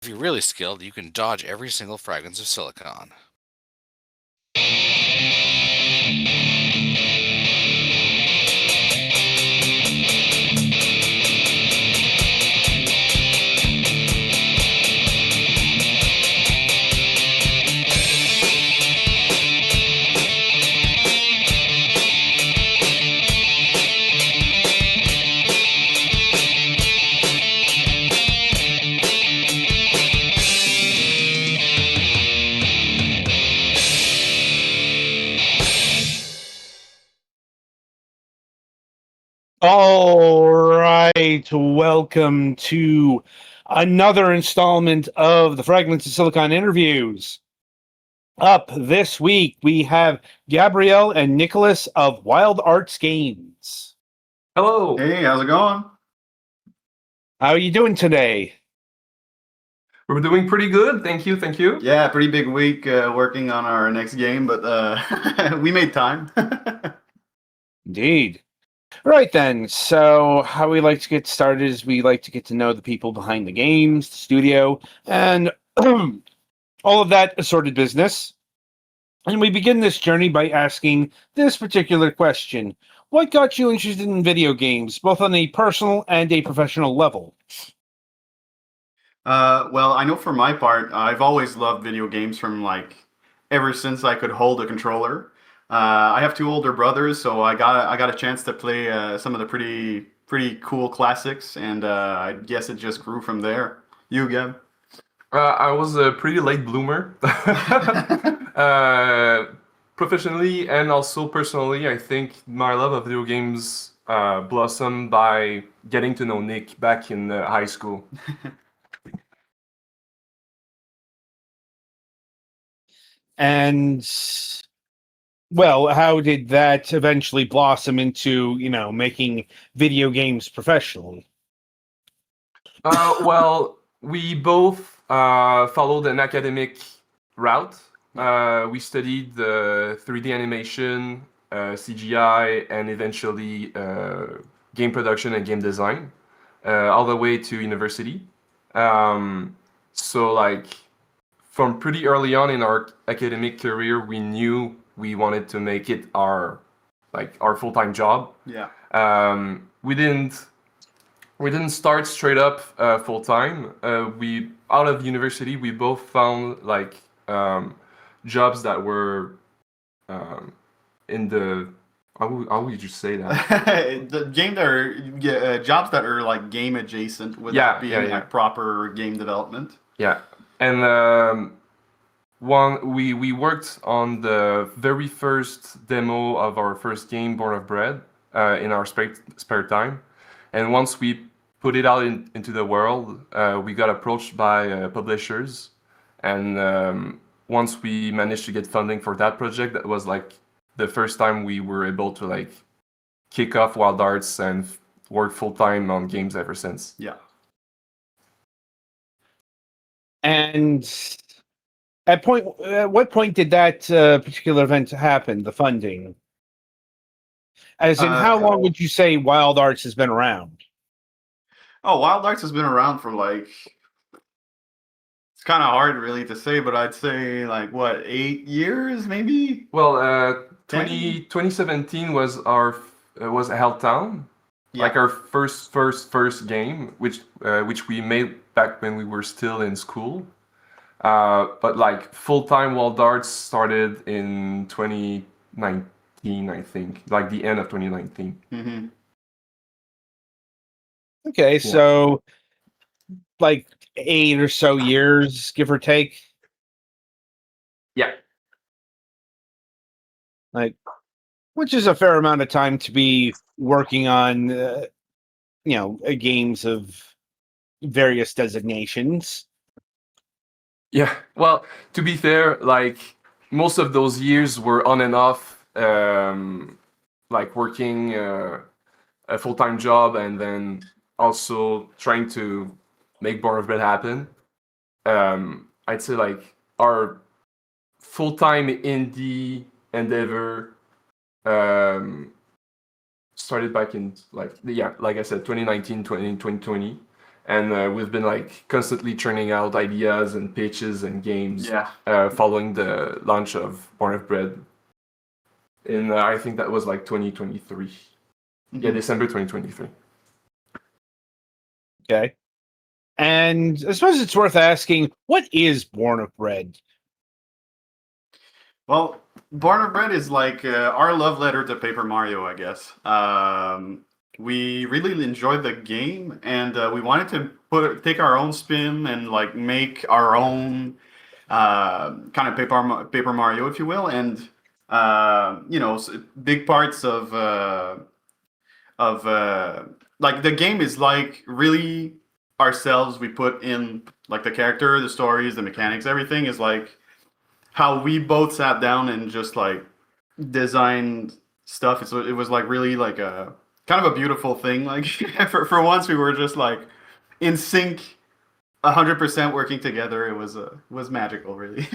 If you're really skilled, you can dodge every single Fragments of Silicon. All right, welcome to another installment of the Fragments of Silicon interviews. Up this week, we have Gabriel and Nicolas of WildArts Games. Hello. Hey, how's it going? How are you doing today? We're doing pretty good. Thank you. Thank you. Yeah, pretty big week working on our next game, but we made time. Indeed. Right then, so how we like to get started is we like to get to know the people behind the games, the studio, and all of that assorted business. And we begin this journey by asking this particular question. What got you interested in video games, both on a personal and a professional level? Well, I know for my part, I've always loved video games from ever since I could hold a controller. I have two older brothers, so I got a chance to play some of the pretty cool classics, and I guess it just grew from there. You, Gab? I was a pretty late bloomer. Professionally and also personally, I think my love of video games blossomed by getting to know Nick back in high school. And, well, how did that eventually blossom into, making video games professionally? Well, we both followed an academic route. We studied 3D animation, CGI, and eventually game production and game design, all the way to university. So, from pretty early on in our academic career, we knew we wanted to make it our full-time job. Yeah. We didn't start straight up full time. We out of university, we both found jobs that were in the how would you say that? The game that are jobs that are like game adjacent without being like proper game development. Yeah, and we worked on the very first demo of our first game, Born of Bread, in our spare time, and once we put it out into the world, we got approached by publishers, and once we managed to get funding for that project, that was like the first time we were able to kick off WildArts and work full time on games ever since. Yeah. And at what point did that particular event happen, the funding? As in, how long would you say WildArts has been around? Oh, WildArts has been around for it's kind of hard really to say, but I'd say 8 years maybe? Well, 2017 was was Helltown, Yeah. our first game, which we made back when we were still in school. But full-time WildArts started in 2019, I think, the end of 2019. Mm-hmm. Okay, so 8 or so years, give or take. Yeah. Which is a fair amount of time to be working on, games of various designations. Yeah. Well, to be fair, most of those years were on and off, working a full-time job and then also trying to make Born of Bread happen. I'd say our full-time indie endeavor started back in like I said 2019 2020, and we've been like constantly churning out ideas and pitches and games. Yeah. Following the launch of Born of Bread. In I think that was like 2023. Yeah, December 2023. Okay. And I suppose it's worth asking, what is Born of Bread? Well, Born of Bread is like our love letter to Paper Mario, I guess. We really enjoyed the game, and we wanted to take our own spin and like make our own kind of Paper Mario, if you will, and big parts of like the game is like really ourselves. We put in like the character, the stories, the mechanics, everything is like how we both sat down and just like designed stuff. It was like really like a kind of a beautiful thing. Like for once we were just like in sync, 100% working together. It was magical, really.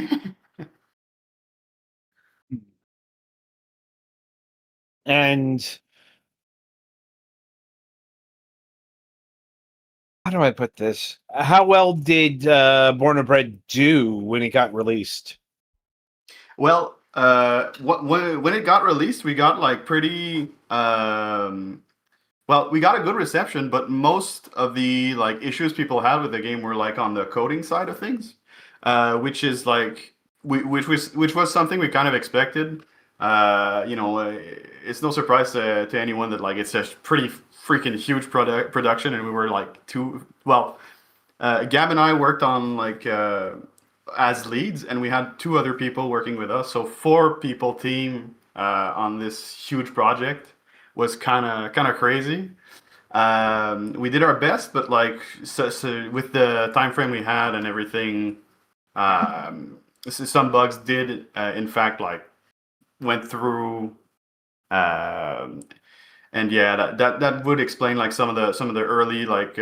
And how do I put this? How well did Born of Bread do when it got released? Well, when it got released, we got like pretty well, we got a good reception, but most of the like issues people had with the game were like on the coding side of things, which is like which was something we kind of expected. It's no surprise to anyone that like it's a pretty freaking huge production, and we were like Gab and I worked on like as leads, and we had two other people working with us, so 4 people team on this huge project was kind of crazy. We did our best, but like so with the time frame we had and everything, some bugs did in fact like went through, and yeah, that would explain like some of the early like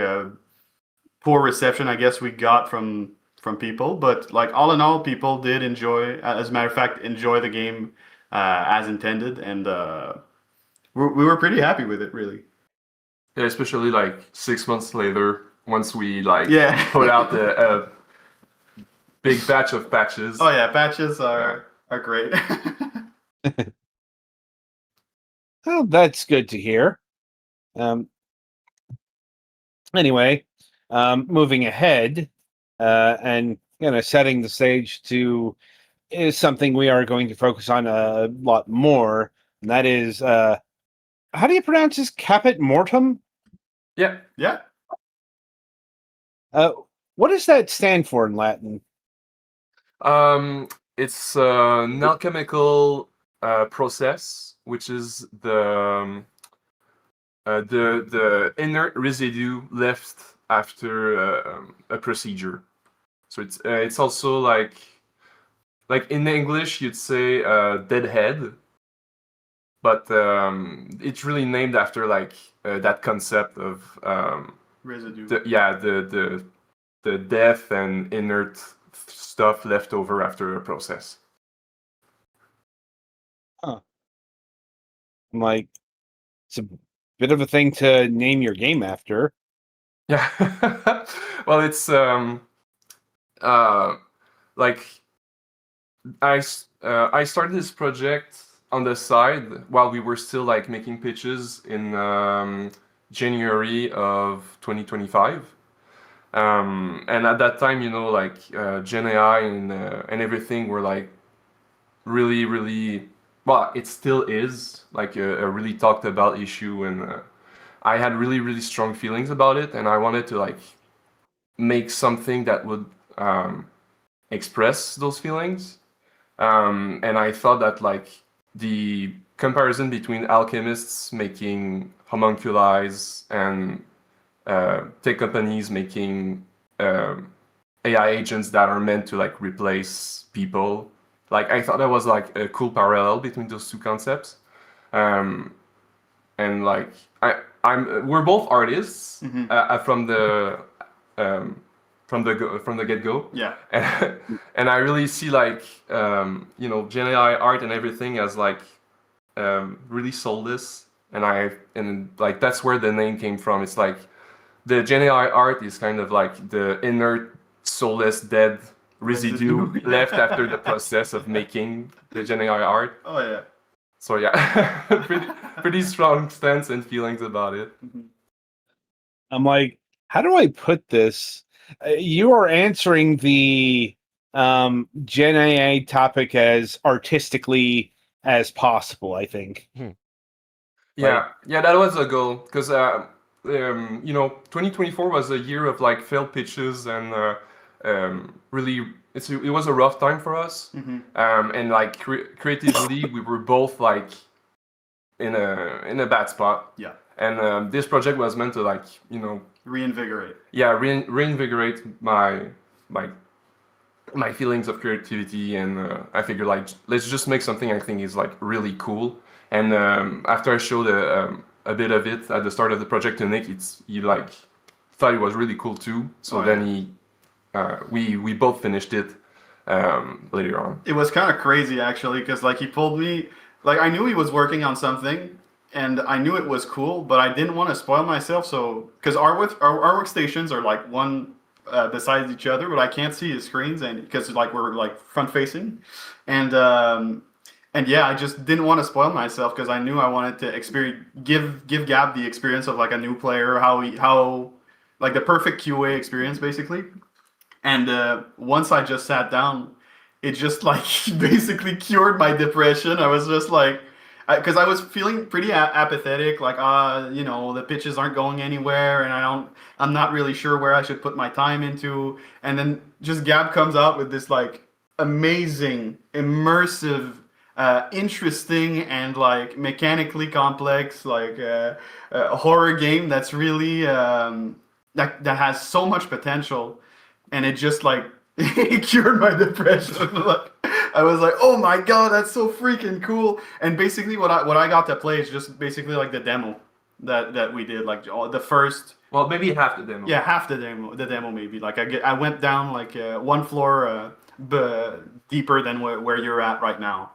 poor reception I guess we got from people. But like all in all, people did enjoy, as a matter of fact, enjoy the game as intended, and we were pretty happy with it, really. Yeah, especially like 6 months later, once we like Yeah. put out the big batch of patches. Oh yeah, patches are great. Well, that's good to hear. Anyway, moving ahead and setting the stage to is something we are going to focus on a lot more, and that is how do you pronounce this? Caput mortem? Yeah. Yeah. What does that stand for in Latin? It's an alchemical process, which is the inert residue left after a procedure. So it's also like in English you'd say dead head, but it's really named after like that concept of Residue. the death and inert stuff left over after a process. Huh. I'm like, it's a bit of a thing to name your game after. Yeah. Well, it's like I started this project on the side while we were still like making pitches in January of 2025. And at that time, like Gen AI and everything were like really, really, well, it still is like a really talked about issue, and I had really, really strong feelings about it, and I wanted to like make something that would express those feelings. And I thought that like the comparison between alchemists making homunculi and tech companies making AI agents that are meant to like replace people. Like I thought that was like a cool parallel between those two concepts. And like we're both artists from the get-go. Yeah. And I really see like Gen AI art and everything as like really soulless, and like that's where the name came from. It's like the Gen AI art is kind of like the inert, soulless, dead residue Residue. left after the process of making the Gen AI art. Oh yeah. So yeah, pretty strong stance and feelings about it. I'm like, how do I put this? You are answering the Gen AI topic as artistically as possible, I think. Yeah, that was a goal because 2024 was a year of like failed pitches and really it was a rough time for us. And like creatively, we were both like in a bad spot. Yeah. And this project was meant to like Reinvigorate. Yeah, reinvigorate my feelings of creativity, and I figured like let's just make something I think is like really cool. And after I showed a bit of it at the start of the project to Nick, he like thought it was really cool too. So we both finished it later on. It was kind of crazy actually, because like he pulled me, like I knew he was working on something, and I knew it was cool, but I didn't want to spoil myself. So because our workstations are like one beside each other, but I can't see his screens, and because like we're like front facing, and yeah, I just didn't want to spoil myself because I knew I wanted to give Gab the experience of like a new player, how like the perfect QA experience basically. And once I just sat down, it just like basically cured my depression. I was just like, because I was feeling pretty apathetic, like the pitches aren't going anywhere, and I'm not really sure where I should put my time into. And then just Gab comes out with this like amazing, immersive, interesting, and like mechanically complex like a horror game that's really that has so much potential, and it just like it cured my depression. Like I was like, oh my god, that's so freaking cool. And basically what I got to play is just basically like the demo that we did, like the first. Well, maybe half the demo. Yeah, half the demo maybe. Like I went down like one floor deeper than where you're at right now.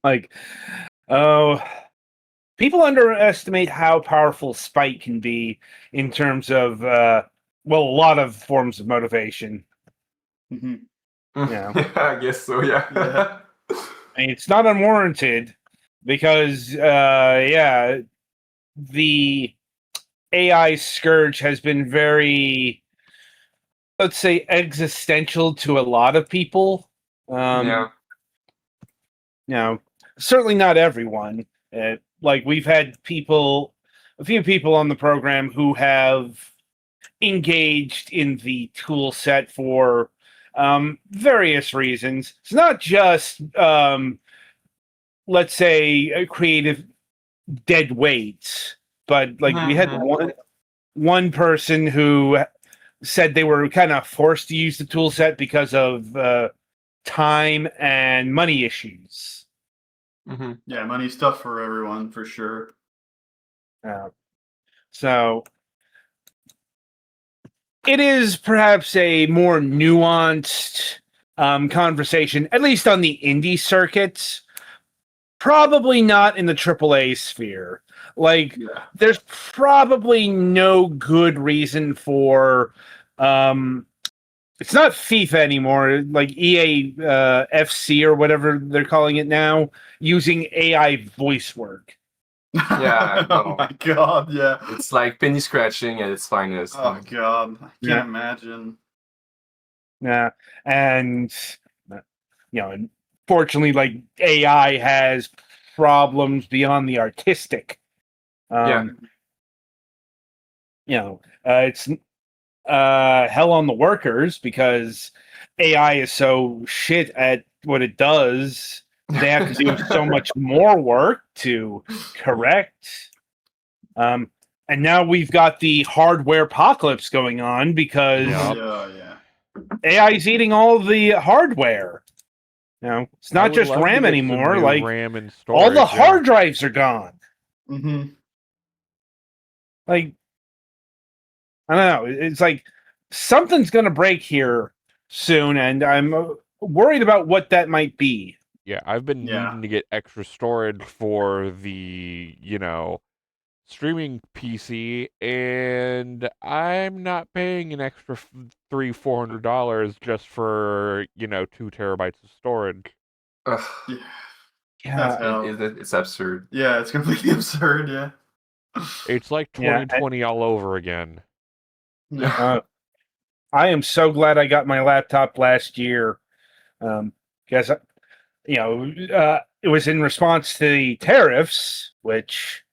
Like, oh, people underestimate how powerful spite can be in terms of a lot of forms of motivation. Yeah, I guess so. Yeah. I mean, it's not unwarranted because the AI scourge has been very, let's say, existential to a lot of people. Certainly not everyone. Like we've had a few people on the program who have engaged in the tool set for various reasons. It's not just, let's say, creative dead weights, but like we had one person who said they were kind of forced to use the tool set because of time and money issues. Yeah, money's tough for everyone for sure. So it is perhaps a more nuanced conversation, at least on the indie circuits. Probably not in the AAA sphere. Like, there's probably no good reason for it's not FIFA anymore, like EA FC or whatever they're calling it now, using AI voice work. Yeah. Oh my god, yeah. It's like penny scratching at its finest. Oh god, I can't imagine. Yeah, and unfortunately, like AI has problems beyond the artistic. It's hell on the workers because AI is so shit at what it does. They have to do so much more work to correct. And now we've got the hardware apocalypse going on because AI is eating all the hardware. It's not just RAM anymore. Like RAM and storage, all the hard drives are gone. Like, I don't know. It's like something's going to break here soon, and I'm worried about what that might be. Yeah, I've been needing to get extra storage for the, streaming PC, and I'm not paying an extra $300-$400 just for 2 terabytes of storage. Ugh, Yeah, Yeah, that's hell. it's absurd. Yeah, it's completely absurd. Yeah. It's like Yeah, 2020 all over again. Yeah. I am so glad I got my laptop last year, because it was in response to the tariffs, which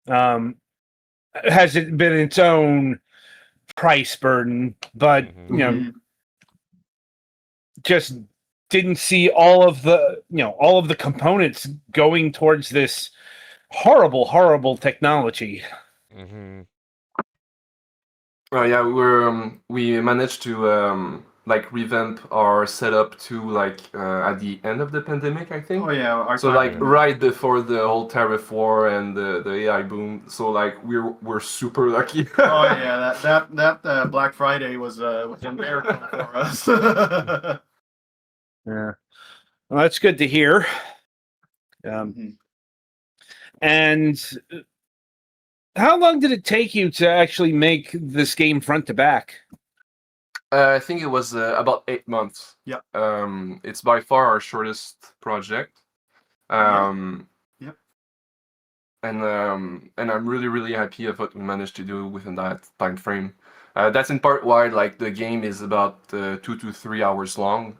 has it been its own price burden, but Mhm. Mhm. just didn't see all of the components going towards this horrible technology. Mhm. Oh yeah, we managed to like revamp our setup to like at the end of the pandemic, I think. Oh yeah, our So time. like Yeah. right before the whole tariff war and the AI boom. So like we're super lucky. Oh yeah, that Black Friday was a miracle for us. Yeah, well, that's good to hear. Mhm. And how long did it take you to actually make this game front to back? I think it was about 8 months. Yeah. It's by far our shortest project. Yep. And I'm really happy of what we managed to do within that time frame. That's in part why like the game is about 2 to 3 hours long.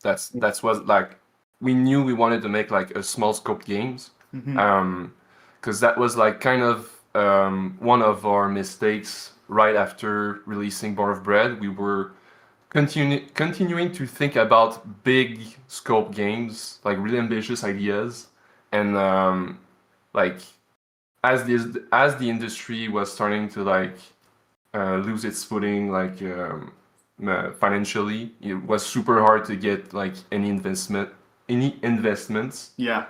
That's what like we knew we wanted to make like a small scope games. Mhm. Because that was like kind of one of our mistakes right after releasing Born of Bread. We were continuing to think about big scope games, like really ambitious ideas, and like as the industry was starting to like lose its footing, like financially, it was super hard to get like any investments. Yeah.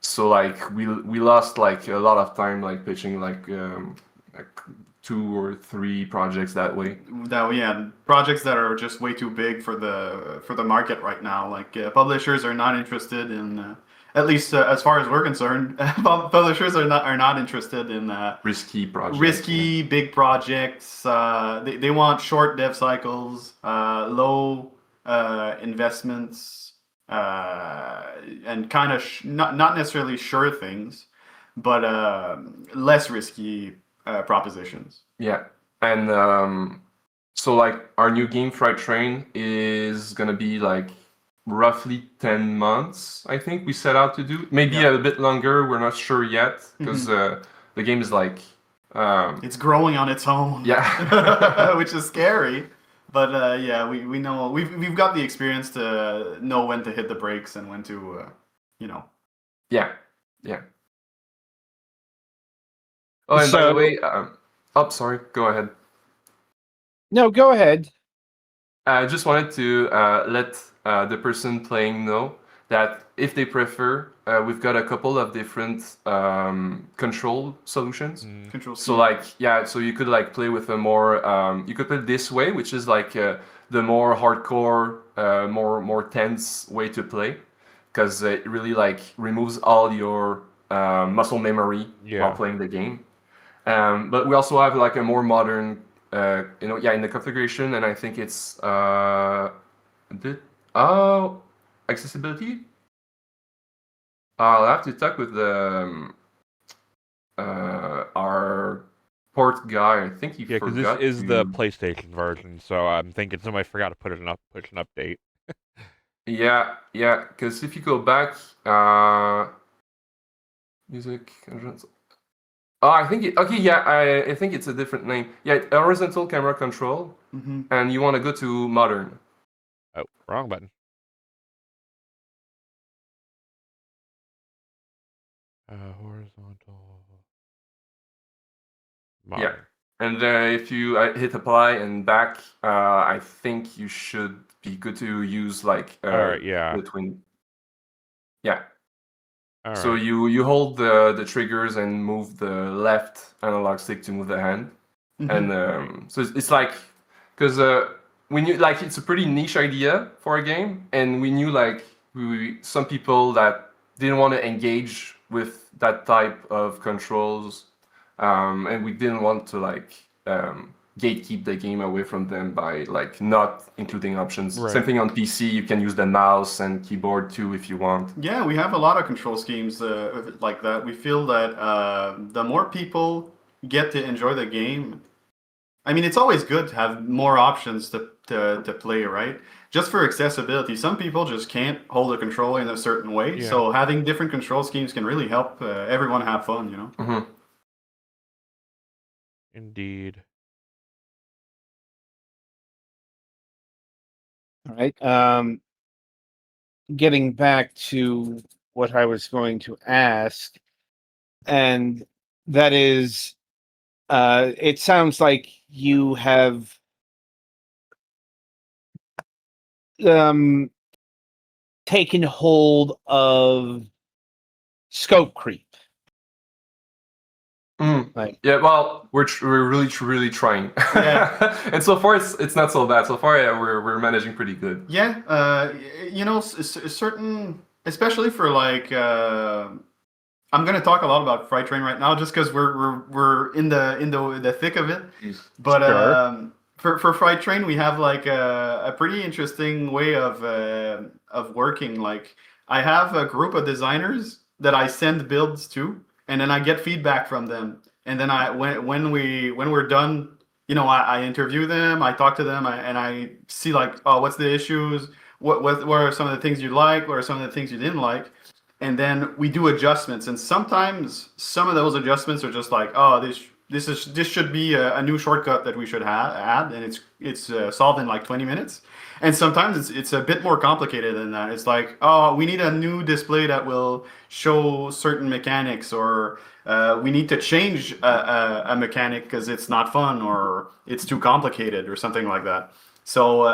So like we lost like a lot of time like pitching like 2 or 3 projects that way. Yeah, projects that are just way too big for the market right now. Like publishers are not interested in, at least as far as we're concerned, publishers are not interested in Risky projects. risky big projects. They want short dev cycles, low investments, and kind of not necessarily sure things, but less risky propositions. Yeah, and so like our new game Fright Train is gonna be like roughly 10 months, I think we set out to do. Maybe Yeah. a bit longer, we're not sure yet, because the game is like It's growing on its own. Yeah. Which is scary. But yeah, we know we've got the experience to know when to hit the brakes and when to yeah. Oh, and by the So- way, oh, sorry, go ahead. No, go ahead. I just wanted to let the person playing know that if they prefer, we've got a couple of different control solutions. Mhm. control. So like yeah, so you could like play with a more you could play this way, which is like the more hardcore, more tense way to play, because it really like removes all your muscle memory Yeah. while playing the game. But we also have like a more modern, in the configuration, and I think it's accessibility. I'll have to talk with our port guy. I think he Yeah, because forgot this is to... the PlayStation version, so I'm thinking somebody forgot to push an update. Yeah, because if you go back, music. Oh, I think okay. Yeah, I think it's a different name. Yeah, horizontal camera control, and you want to go to modern. Oh, wrong button. Horizontal. Modern. Yeah. And if you hit apply and back, I think you should be good to use like Alright, yeah. between. Yeah. All So right. you hold the triggers and move the left analog stick to move the hand, and so it's like because we knew like it's a pretty niche idea for a game, and we knew like some people that didn't want to engage with that type of controls, and we didn't want to gatekeep the game away from them by like not including options. Right. Same thing on PC. You can use the mouse and keyboard too if you want. Yeah, we have a lot of control schemes like that. We feel that the more people get to enjoy the game, I mean, it's always good to have more options to play, right? Just for accessibility, some people just can't hold a controller in a certain way. Yeah. So having different control schemes can really help everyone have fun, you know? Mm-hmm. Indeed. All right. Getting back to what I was going to ask, and that is, it sounds like you have taken hold of scope creep. Like, Yeah, well, we're really trying. Yeah. And so far it's not so bad. So far, yeah, we're managing pretty good. Yeah, you know, certain, especially for like, I'm gonna talk a lot about Freight Train right now, just because we're in the thick of it. But Sure. for Freight Train, we have like a pretty interesting way of working. Like, I have a group of designers that I send builds to, and then I get feedback from them. And then when we're done, you know, I interview them, I talk to them, and I see like, oh, what's the issues? What are some of the things you like? What are some of the things you didn't like? And then we do adjustments. And sometimes some of those adjustments are just like, oh, this should be a new shortcut that we should add, and it's solved in like 20 minutes. And sometimes it's a bit more complicated than that. It's like, oh, we need a new display that will show certain mechanics, or we need to change a mechanic because it's not fun, or it's too complicated, or something like that. So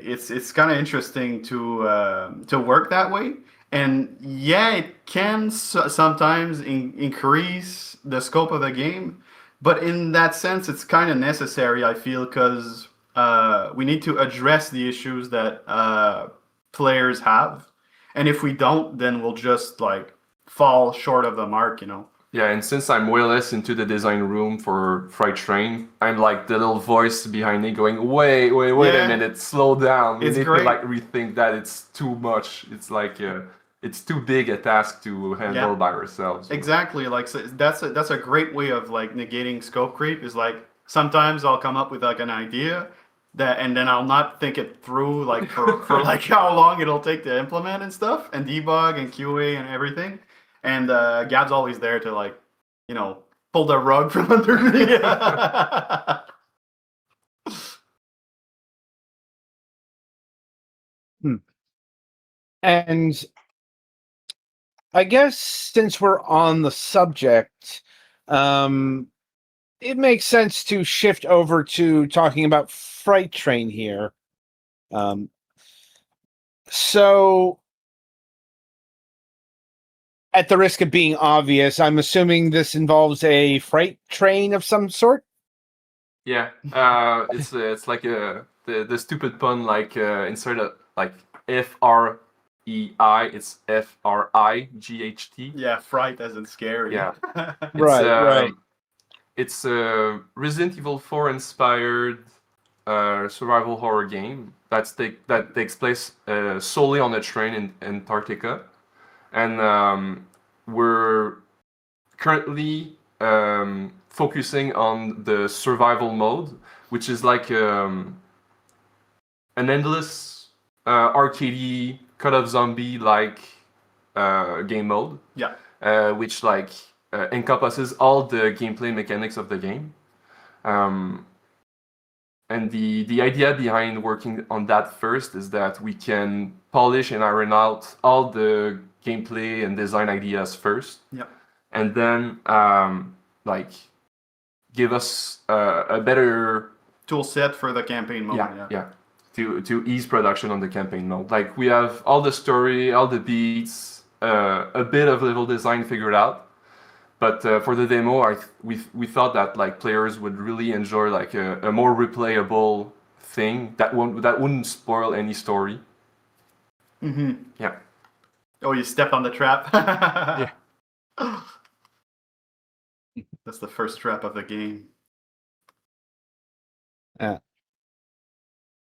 it's kind of interesting to work that way. And yeah, it can sometimes increase the scope of the game, but in that sense, it's kind of necessary, I feel, because we need to address the issues that players have, and if we don't, then we'll just like fall short of the mark, you know. Yeah, and since I'm way less into the design room for Freight Train, I'm like the little voice behind me going, wait Yeah. a minute, slow down. We It's need great. to like rethink that. It's too much. It's like it's too big a task to handle Yeah. by ourselves. Exactly. Like, so that's a great way of like negating scope creep. Is like, sometimes I'll come up with like an idea that, and then I'll not think it through like for like how long it'll take to implement and stuff, and debug and QA and everything. And Gab's always there to like, you know, pull the rug from under me. and I guess since we're on the subject, it makes sense to shift over to talking about Freight Train here. So, at the risk of being obvious, I'm assuming this involves a freight train of some sort? Yeah, it's like the stupid pun, like insert a like FREI, it's FRIGHT. Yeah, fright as in scary. Yeah. Right. It's a Resident Evil 4 inspired survival horror game that takes place solely on a train in Antarctica, and we're currently focusing on the survival mode, which is like an endless arcadey Call of Zombie like game mode. Yeah. Which like encompasses all the gameplay mechanics of the game. And the idea behind working on that first is that we can polish and iron out all the gameplay and design ideas first. Yep. And then like give us a better Tool set for the campaign mode. to ease production on the campaign mode. Like, we have all the story, all the beats, a bit of level design figured out. But for the demo, we thought that like players would really enjoy like a more replayable thing that wouldn't spoil any story. Mm-hmm. Yeah. Oh, you stepped on the trap. Yeah. That's the first trap of the game.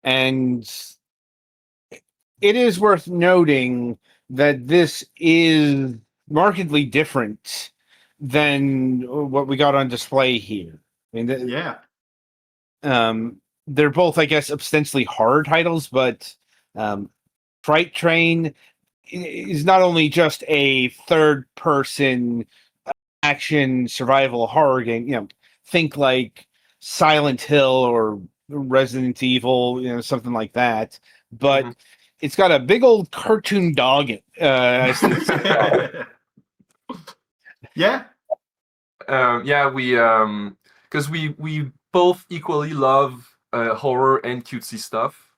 And it is worth noting that this is markedly different than what we got on display here. I mean, Yeah. they're both, I guess, ostensibly horror titles, but Fright Train is not only just a third-person action survival horror game. Think like Silent Hill or Resident Evil, something like that. But it's got a big old cartoon dog. Yeah. Because we both equally love horror and cutesy stuff.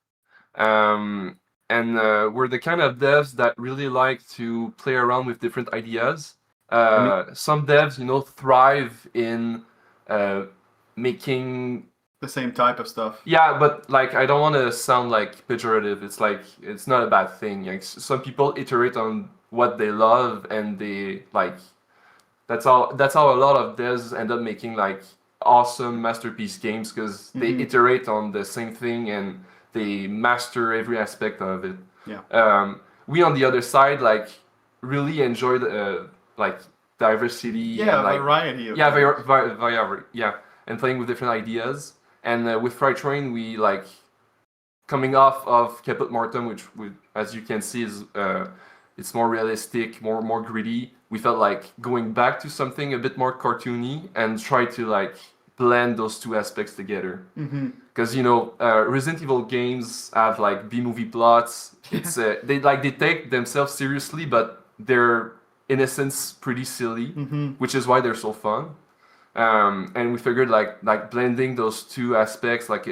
And we're the kind of devs that really like to play around with different ideas. Some devs, thrive in making the same type of stuff. Yeah, but like I don't want to sound like pejorative. It's like it's not a bad thing. Like some people iterate on what they love, and they like that's how a lot of devs end up making like awesome masterpiece games because they iterate on the same thing and they master every aspect of it. Yeah. We on the other side like really enjoy the like diversity. Yeah, and, like, variety. Of and playing with different ideas. And with Fright Train, we like coming off of Caput Mortem, which as you can see is it's more realistic, more gritty. We felt like going back to something a bit more cartoony and try to like blend those two aspects together. Because Resident Evil games have like B-movie plots. It's they take themselves seriously, but they're in essence pretty silly, which is why they're so fun. And we figured like blending those two aspects, like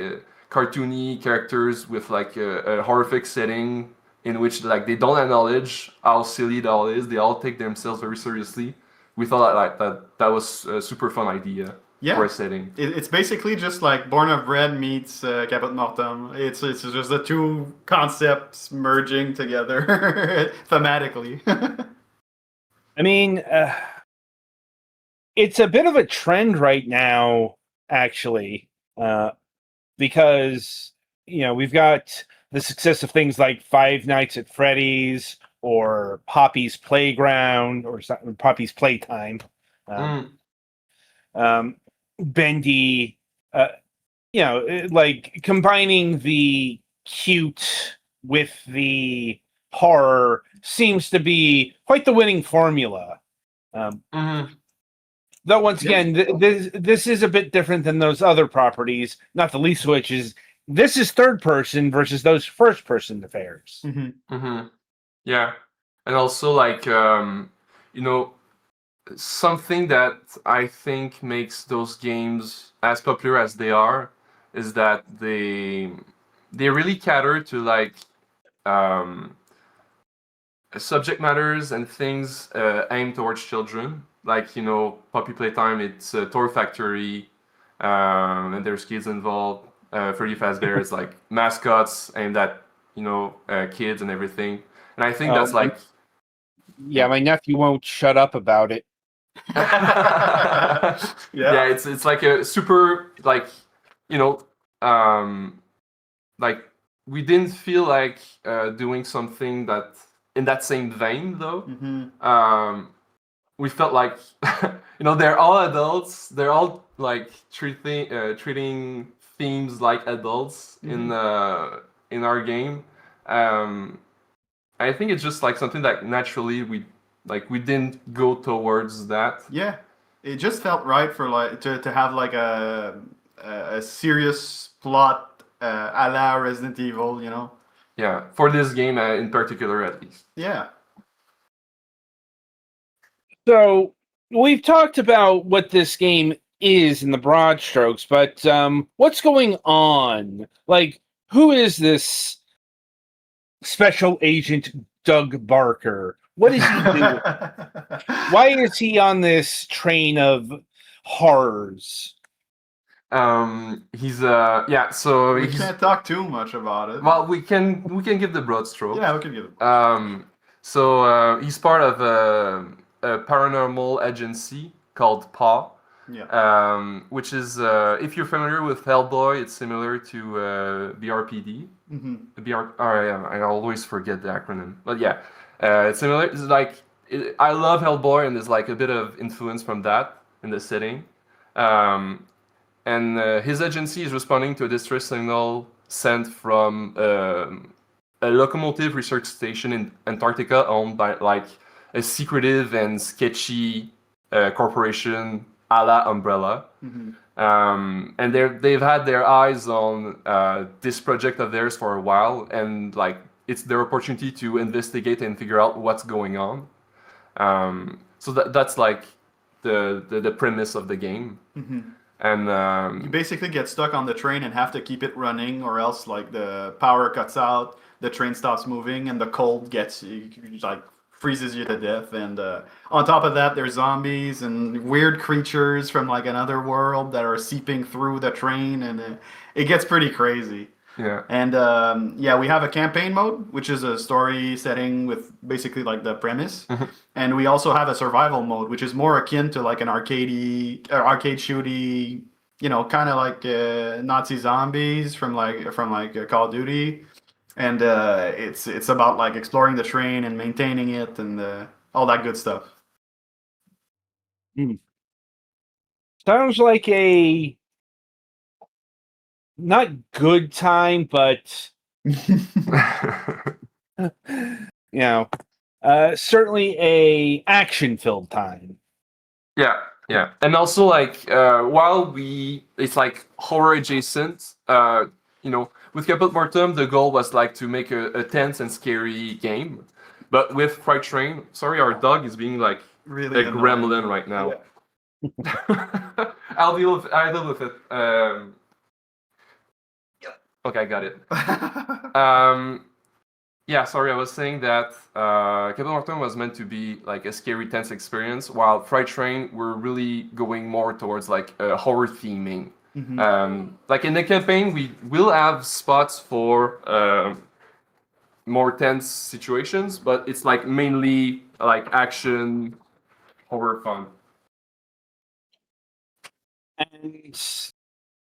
cartoony characters with like a horrific setting in which like they don't acknowledge how silly it all is. They all take themselves very seriously. We thought that was a super fun idea for a setting. It's basically just like Born of Bread meets Caput Mortem. It's just the two concepts merging together thematically. I mean, it's a bit of a trend right now, actually, because we've got the success of things like Five Nights at Freddy's or Poppy's Playground or Poppy's Playtime, Bendy. Like combining the cute with the horror seems to be quite the winning formula. Though once again, this is a bit different than those other properties, not the least of which is this is third person versus those first person affairs. Yeah, and also like something that I think makes those games as popular as they are is that they really cater to like subject matters and things aimed towards children. Like Puppy Playtime, it's a toy factory, and there's kids involved. Freddy Fazbear is like mascots aimed at kids and everything. And I think that's like my nephew won't shut up about it. Yeah, it's like a super like like we didn't feel like doing something that in that same vein though. We felt like they're all adults. They're all like treating themes like adults in our game. I think it's just like something that naturally we didn't go towards that. Yeah, it just felt right for like to have like a serious plot a la Resident Evil, Yeah, for this game in particular, at least. Yeah. So we've talked about what this game is in the broad strokes, but what's going on? Like, who is this Special Agent Doug Barker? What is he doing? Why is he on this train of horrors? He's so we can't talk too much about it. Well, we can give the broad strokes. Yeah, we can give it. So he's part of a paranormal agency called PAW, Yeah. which is if you're familiar with Hellboy, it's similar to BRPD. Mm-hmm. I always forget the acronym, but yeah, it's similar. It's like I love Hellboy, and there's like a bit of influence from that in the setting. And his agency is responding to a distress signal sent from a locomotive research station in Antarctica owned by like a secretive and sketchy corporation a la Umbrella. Mm-hmm. And they've had their eyes on this project of theirs for a while, and like it's their opportunity to investigate and figure out what's going on. So that's like the premise of the game. Mm-hmm. And You basically get stuck on the train and have to keep it running, or else like the power cuts out, the train stops moving, and the cold gets like freezes you to death. And on top of that, there's zombies and weird creatures from like another world that are seeping through the train, and it gets pretty crazy. yeah, And yeah, we have a campaign mode, which is a story setting with basically like the premise. And we also have a survival mode, which is more akin to like an arcade shooty, kind of like Nazi zombies from Call of Duty. And it's about like exploring the train and maintaining it and all that good stuff. Sounds like a not good time, but certainly a action-filled time. yeah. And also like while it's like horror adjacent, with Caput Mortem, the goal was like to make a tense and scary game. But with Fright Train, sorry, our dog is being like Really a annoying. gremlin right now. I'll deal with it. Okay, I got it. Yeah, sorry, I was saying that Caput Mortem was meant to be like a scary, tense experience, while Fright Train we're really going more towards like a horror theming. Like in the campaign, we will have spots for more tense situations, but it's like mainly like action, horror fun. And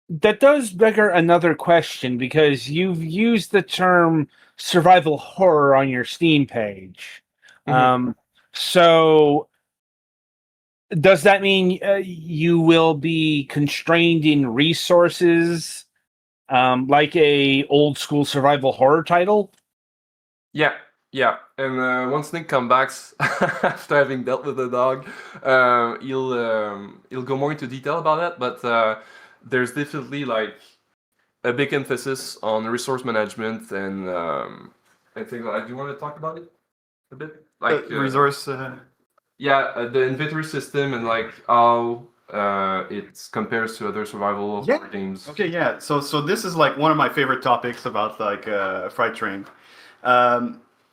that does trigger another question, because you've used the term survival horror on your Steam page. So does that mean you will be constrained in resources like a old school survival horror title? Yeah. And once Nick comes back after having dealt with the dog, he'll go more into detail about that. But there's definitely like a big emphasis on resource management and I think. Do you want to talk about it a bit? Like resource. Yeah, the inventory system and like how it compares to other survival horror games. Okay, yeah. So this is like one of my favorite topics about like Fright Train.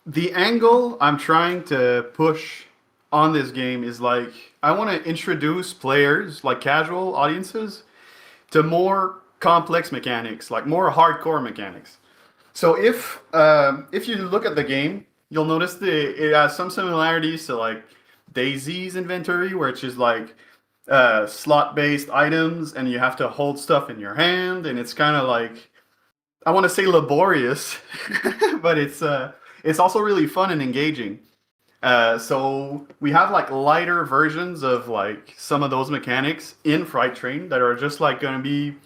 The angle I'm trying to push on this game is like I want to introduce players, like casual audiences, to more complex mechanics, like more hardcore mechanics. So if you look at the game, you'll notice it has some similarities to like DayZ's inventory, where it's just like slot-based items, and you have to hold stuff in your hand, and it's kind of like, I want to say laborious, but it's also really fun and engaging. So we have like lighter versions of like some of those mechanics in Fright Train that are just like going to be,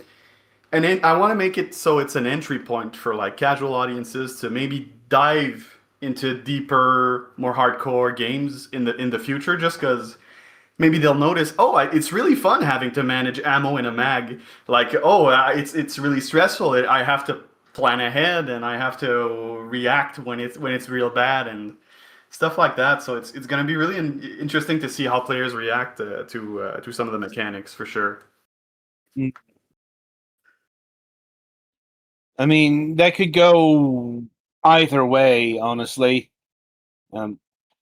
and I want to make it so it's an entry point for like casual audiences to maybe dive into deeper, more hardcore games in the future, just because maybe they'll notice, it's really fun having to manage ammo in a mag. Like, it's really stressful. I have to plan ahead, and I have to react when it's real bad and stuff like that. So it's going to be really interesting to see how players react to some of the mechanics, for sure. I mean, that could go either way, honestly.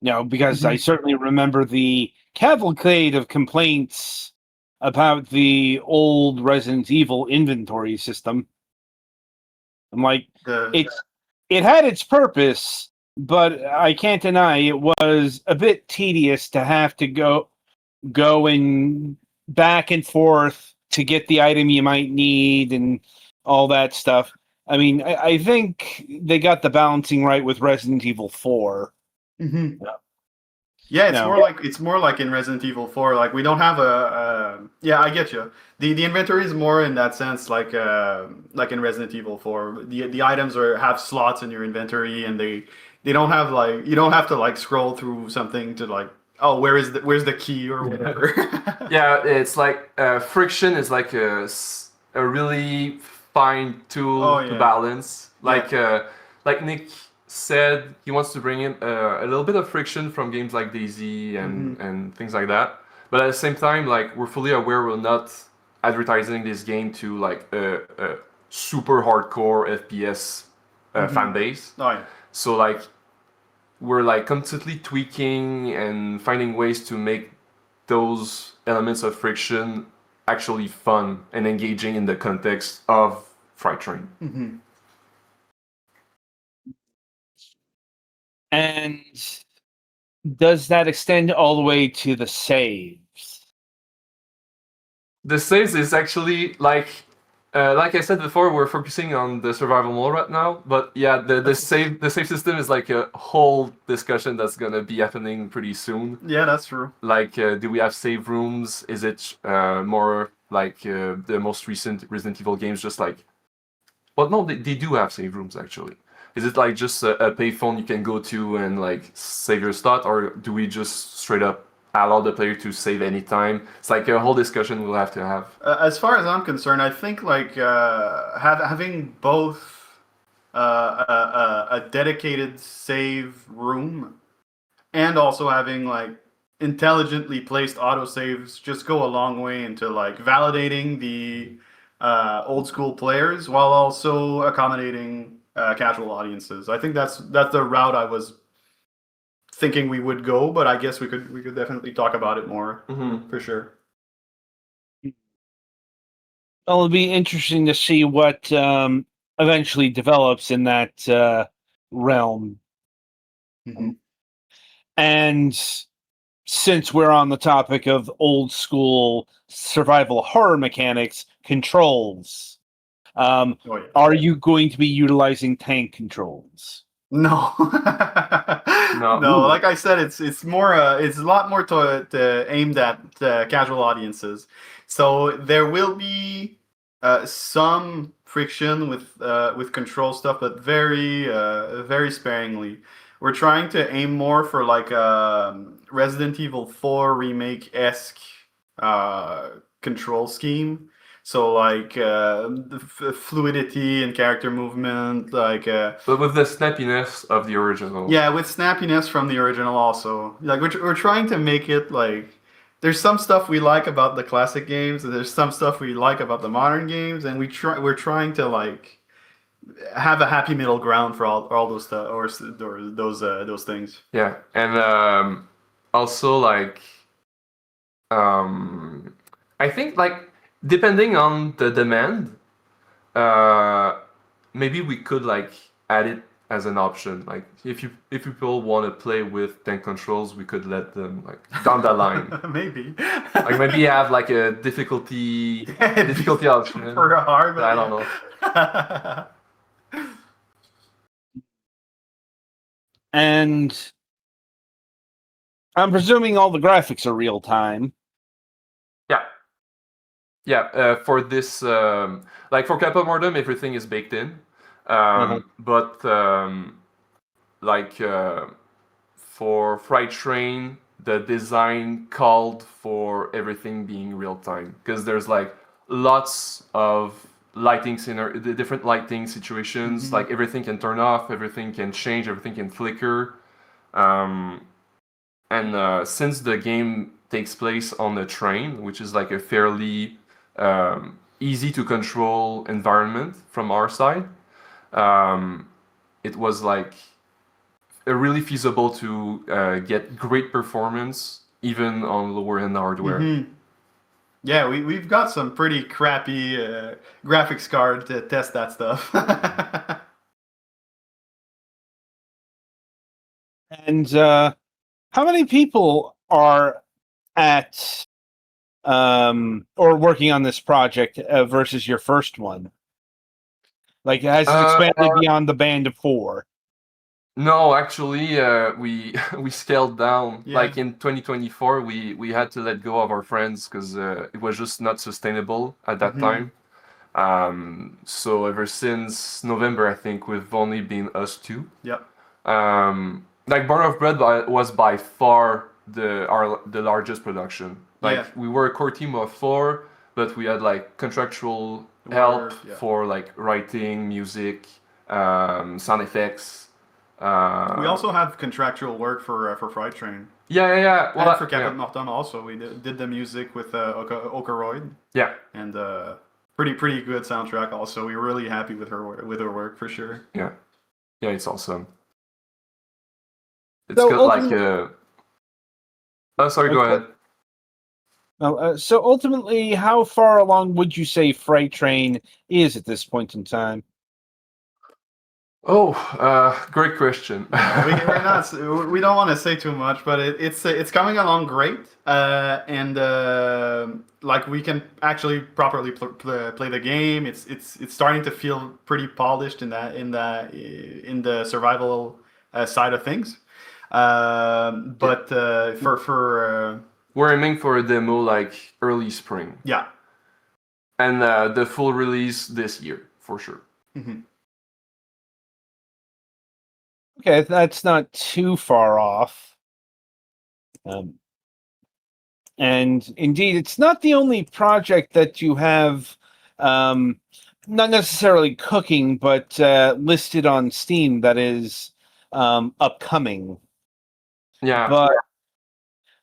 Because I certainly remember the cavalcade of complaints about the old Resident Evil inventory system. I'm like, it had its purpose, but I can't deny it was a bit tedious to have to go and back and forth to get the item you might need and all that stuff. I mean, I think they got the balancing right with Resident Evil 4. Mm-hmm. Yeah. Yeah, it's No. more like in Resident Evil 4. Like we don't have yeah, I get you. The inventory is more in that sense like in Resident Evil 4. The items have slots in your inventory, and they don't have like you don't have to like scroll through something to like, oh, where's the key or whatever. Yeah, it's like friction is like a really fine tool Oh, to yeah. balance. Like Nick said, he wants to bring in a little bit of friction from games like DayZ and things like that. But at the same time, like we're fully aware we're not advertising this game to like a super hardcore FPS fan base. Oh yeah. So like we're like constantly tweaking and finding ways to make those elements of friction actually fun and engaging in the context of Freight Train. Mm-hmm. And does that extend all the way to the saves? The saves is actually like I said before, we're focusing on the survival mode right now. But yeah, the save system is like a whole discussion that's gonna be happening pretty soon. Yeah, that's true. Like, do we have save rooms? Is it more like the most recent Resident Evil games? Just like, well, no, they do have save rooms actually. Is it like just a payphone you can go to and like save your stat, or do we just straight up allow the player to save anytime? It's like a whole discussion we'll have to have. As far as I'm concerned, I think like having both a dedicated save room and also having like intelligently placed autosaves just go a long way into like validating the old school players while also accommodating casual audiences. I think that's the route I was thinking we would go, but I guess we could definitely talk about it more for sure. Well, it'll be interesting to see what eventually develops in that realm. Mm-hmm. And since we're on the topic of old school survival horror mechanics, controls, Oh, yeah. are you going to be utilizing tank controls? No, No. no. Ooh. Like I said, it's more it's a lot more to aimed at casual audiences. So there will be some friction with control stuff, but very sparingly. We're trying to aim more for like Resident Evil 4 remake-esque control scheme. So like the fluidity and character movement, like But with the snappiness of the original. yeah, with snappiness from the original also. Like we're trying to make it like there's some stuff we like about the classic games, and there's some stuff we like about the modern games, and we're trying to like have a happy middle ground for all those stuff or those things. Yeah, and also like I think like depending on the demand, maybe we could like add it as an option. Like if people want to play with tank controls, we could let them like down the line. Maybe. Like maybe have like a difficulty option. For a hard, but I don't know. And I'm presuming all the graphics are real time. Yeah, for this, like for Kappa Mordum, everything is baked in. But like for Freight Train, the design called for everything being real time because there's like lots of the different lighting situations. Like everything can turn off, everything can change, everything can flicker. And since the game takes place on a train, which is like a fairly easy to control environment from our side, it was like really feasible to get great performance even on lower end hardware. Yeah, we've got some pretty crappy graphics card to test that stuff. And how many people are at or working on this project versus your first one? Like, has it expanded beyond the band of 4? No, actually, we we scaled down. Yeah. Like in 2024, we had to let go of our friends because it was just not sustainable at that time. So ever since November, I think we've only been us two. Yep. Like Born of Bread was by far the largest production. Like Yeah. we were a core team of 4, but we had like contractual help Work, yeah. for like writing, music, sound effects. We also have contractual work for Fright Train. Yeah. And for Captain Morton also. We did the music with Okoroid. Yeah. And pretty good soundtrack also. We were really happy with her work for sure. Yeah, it's awesome. It's So got like ultimately- Oh, sorry, go Okay. ahead. So ultimately, how far along would you say Fright Train is at this point in time? Oh, great question. We're not. We don't want to say too much, but it's coming along great, and like we can actually properly play the game. It's starting to feel pretty polished in the survival side of things. But for We're aiming for a demo like early spring, yeah. and the full release this year for sure. Mhm. Okay, that's not too far off. And indeed, it's not the only project that you have, not necessarily cooking, but listed on Steam that is upcoming. Yeah. But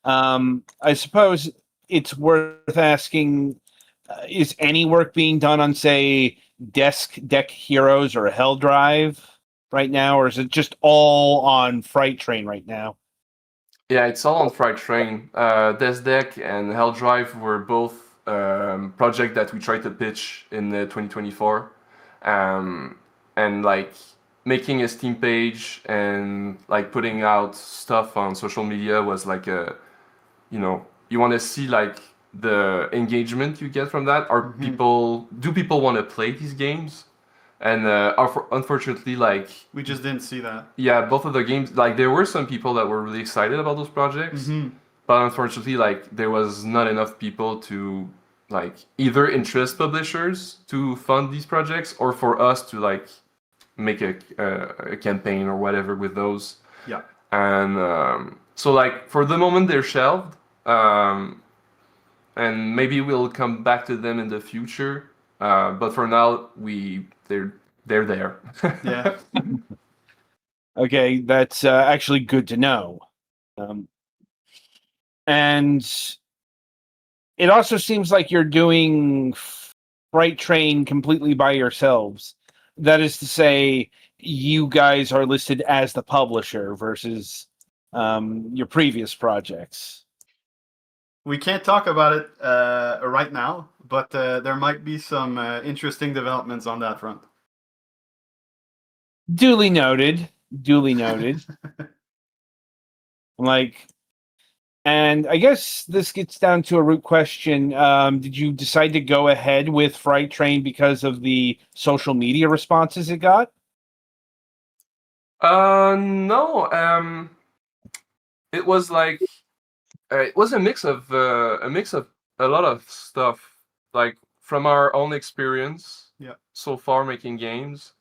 I suppose it's worth asking, is any work being done on, say, Deck Heroes or Hell Drive right now, or is it just all on Fright Train right now? Yeah, it's all on Fright Train. Deck and Hell Drive were both projects that we tried to pitch in 2024, and like making a Steam page and like putting out stuff on social media was like you want to see like the engagement you get from that. Do people want to play these games? And unfortunately, like We just didn't see that. yeah, both of the games, like there were some people that were really excited about those projects, but unfortunately, like there was not enough people to like either interest publishers to fund these projects or for us to like make a campaign or whatever with those. Yeah. And so like for the moment they're shelved, and maybe we'll come back to them in the future. But for now, they're there. Yeah. Okay, that's actually good to know. And it also seems like you're doing Fright Train completely by yourselves. That is to say, you guys are listed as the publisher versus your previous projects. We can't talk about it right now, but there might be some interesting developments on that front. Duly noted. Duly noted. And I guess this gets down to a root question. Did you decide to go ahead with Fright Train because of the social media responses it got? No. It was like it was a mix of a lot of stuff, like from our own experience. Yeah. So far making games,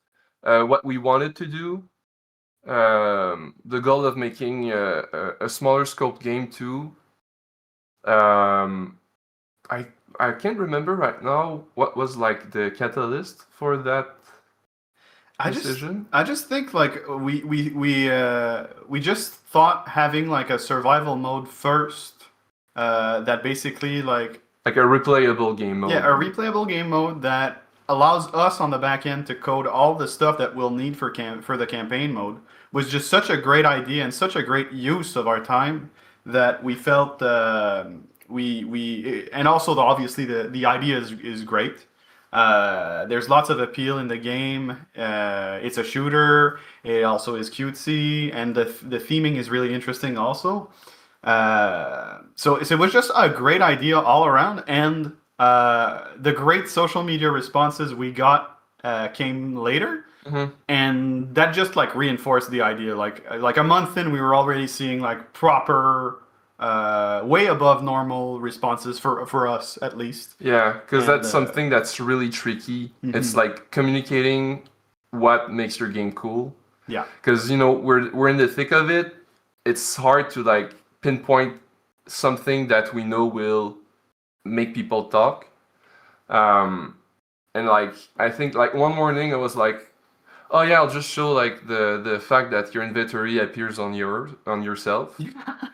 what we wanted to do, the goal of making a smaller scope game too. I can't remember right now what was like the catalyst for that decision. I just think like we just thought having like a survival mode first, that basically like a replayable game mode. Yeah, a replayable game mode that allows us on the back end to code all the stuff that we'll need for the campaign mode was just such a great idea and such a great use of our time that we felt we and also obviously the idea is great. There's lots of appeal in the game. It's a shooter. It also is cutesy, and the theming is really interesting also. So it was just a great idea all around, and the great social media responses we got came later, and that just like reinforced the idea. Like a month in, we were already seeing like proper, way above normal responses for us at least. Yeah, because And, that's something that's really tricky. It's like communicating what makes your game cool. Yeah. Because we're in the thick of it. It's hard to like pinpoint something that we know will make people talk. And like I think like one morning I was like, oh yeah, I'll just show like the fact that your inventory appears on yourself.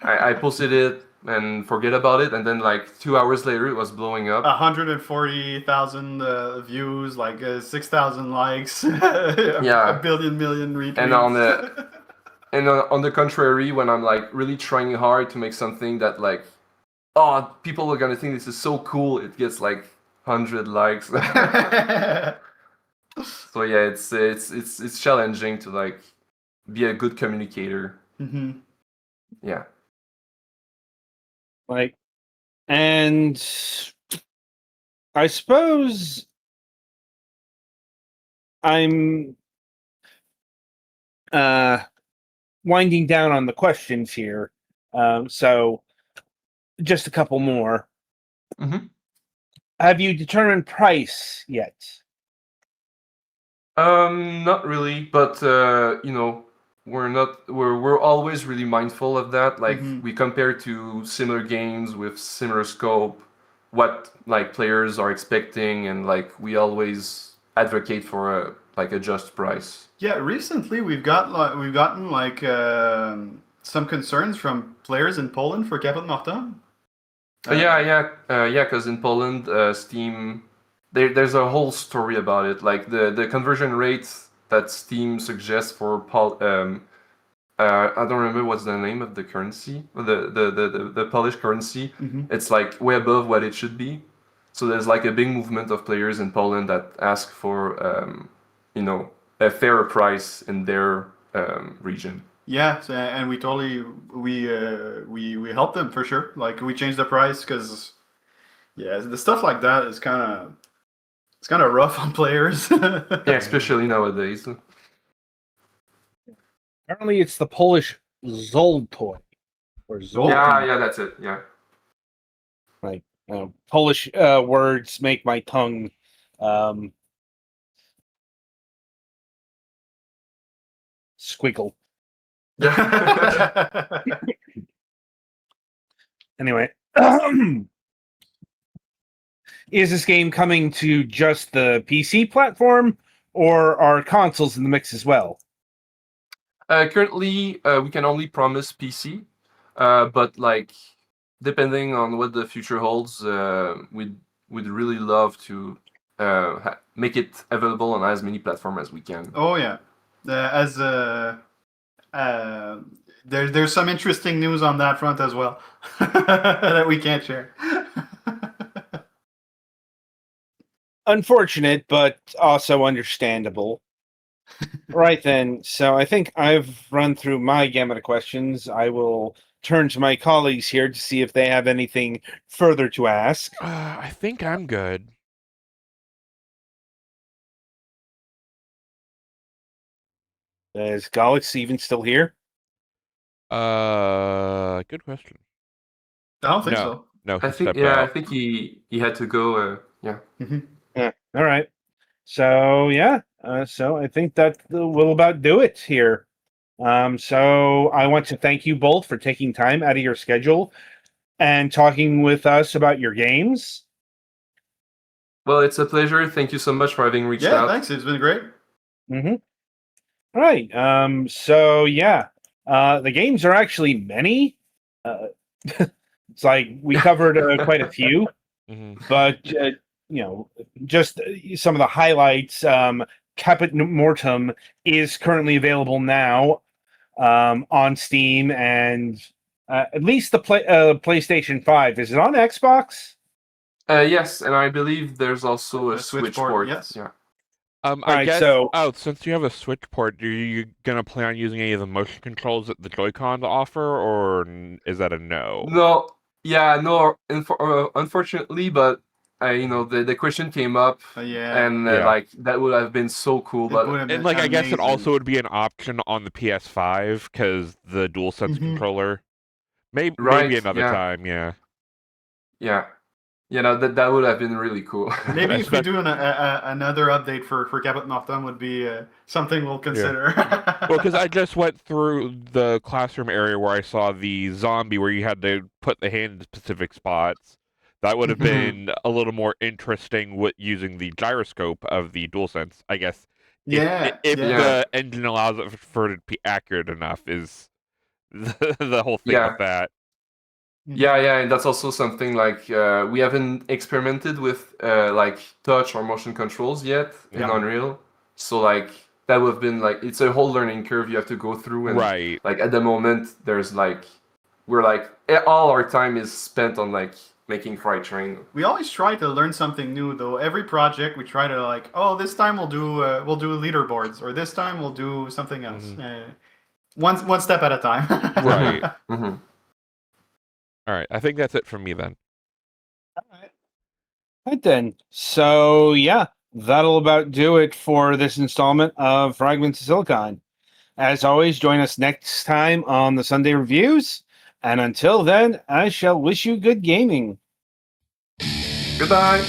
I posted it and forget about it, and then like 2 hours later it was blowing up. 140,000 views, like 6,000 likes, Yeah. a billion million retweets. And on the contrary, when I'm like really trying hard to make something that like, oh, people are gonna think this is so cool, it gets like 100 likes. So yeah, it's challenging to like be a good communicator. Mm-hmm. Yeah. Like, and I suppose I'm winding down on the questions here. So just a couple more. Mm-hmm. Have you determined price yet? Not really, but we're always really mindful of that. Like we compare to similar games with similar scope, what like players are expecting, and like we always advocate for a just price. Yeah, recently we've gotten some concerns from players in Poland for Captain Martin. Because in Poland, Steam, there's a whole story about it. Like the conversion rate that Steam suggests for I don't remember what's the name of the currency, the Polish currency. It's like way above what it should be. So there's like a big movement of players in Poland that ask for a fairer price in their region. Yeah, and we totally we helped them for sure. Like we changed the price because the stuff like that is kind of rough on players. Yeah, especially nowadays. Apparently, it's the Polish Zoltoy or Zoltoy. Yeah, that's it. Yeah. Like Polish words make my tongue squiggle. Anyway, is this game coming to just the PC platform, or are consoles in the mix as well? Currently, we can only promise PC, but like depending on what the future holds, we'd really love to make it available on as many platforms as we can. Oh yeah, there's some interesting news on that front as well that we can't share. Unfortunate, but also understandable. Right then, so I think I've run through my gamut of questions. I will turn to my colleagues here to see if they have anything further to ask. I think I'm good. Is Galax even still here? Good question. I don't think No. so. No, he I think stepped out. I think he had to go. Yeah. Yeah. All right. So yeah. So I think that will about do it here. So I want to thank you both for taking time out of your schedule and talking with us about your games. Well, it's a pleasure. Thank you so much for having reached out. Yeah, thanks. It's been great. Mm-hmm. All right. So yeah, the games are actually many. It's like we covered quite a few, but just some of the highlights. Caput Mortem is currently available now on Steam and at least the PlayStation 5. Is it on Xbox? Yes, and I believe there's also a Switch Switch port, port. yes. Yeah. I Alright, guess. so- Oh, since you have a Switch port, are you gonna plan on using any of the motion controls that the Joy-Cons offer, or is that a no? No, yeah, no. Unfortunately, but the question came up, Yeah. and Yeah. like that would have been so cool. It But would have And been I guess it amazing. also would be an option on the PS5 because the DualSense Mhm. controller. Maybe Right, another yeah. time, yeah. yeah, that would have been really cool. Maybe if we do another update for Cabot Norton would be something we'll consider. Well, because I just went through the classroom area where I saw the zombie where you had to put the hand in specific spots. That would have Mhm. been a little more interesting with using the gyroscope of the DualSense, I guess. Yeah, If yeah. the engine allows it for it to be accurate enough, is the whole thing Yeah. with that. Yeah, and that's also something like we haven't experimented with like touch or motion controls yet in Yeah. Unreal. So like that would have been like it's a whole learning curve you have to go through, and Right. like at the moment there's like we're like all our time is spent on like making Freight Train. We always try to learn something new, though. Every project we try to like, oh, this time we'll do leaderboards, or this time we'll do something else. One step at a time. Right. Mm-hmm. All right. I think that's it from me then. Right then. So yeah, that'll about do it for this installment of Fragments of Silicon. As always, join us next time on the Sunday Reviews. And until then, I shall wish you good gaming. Goodbye.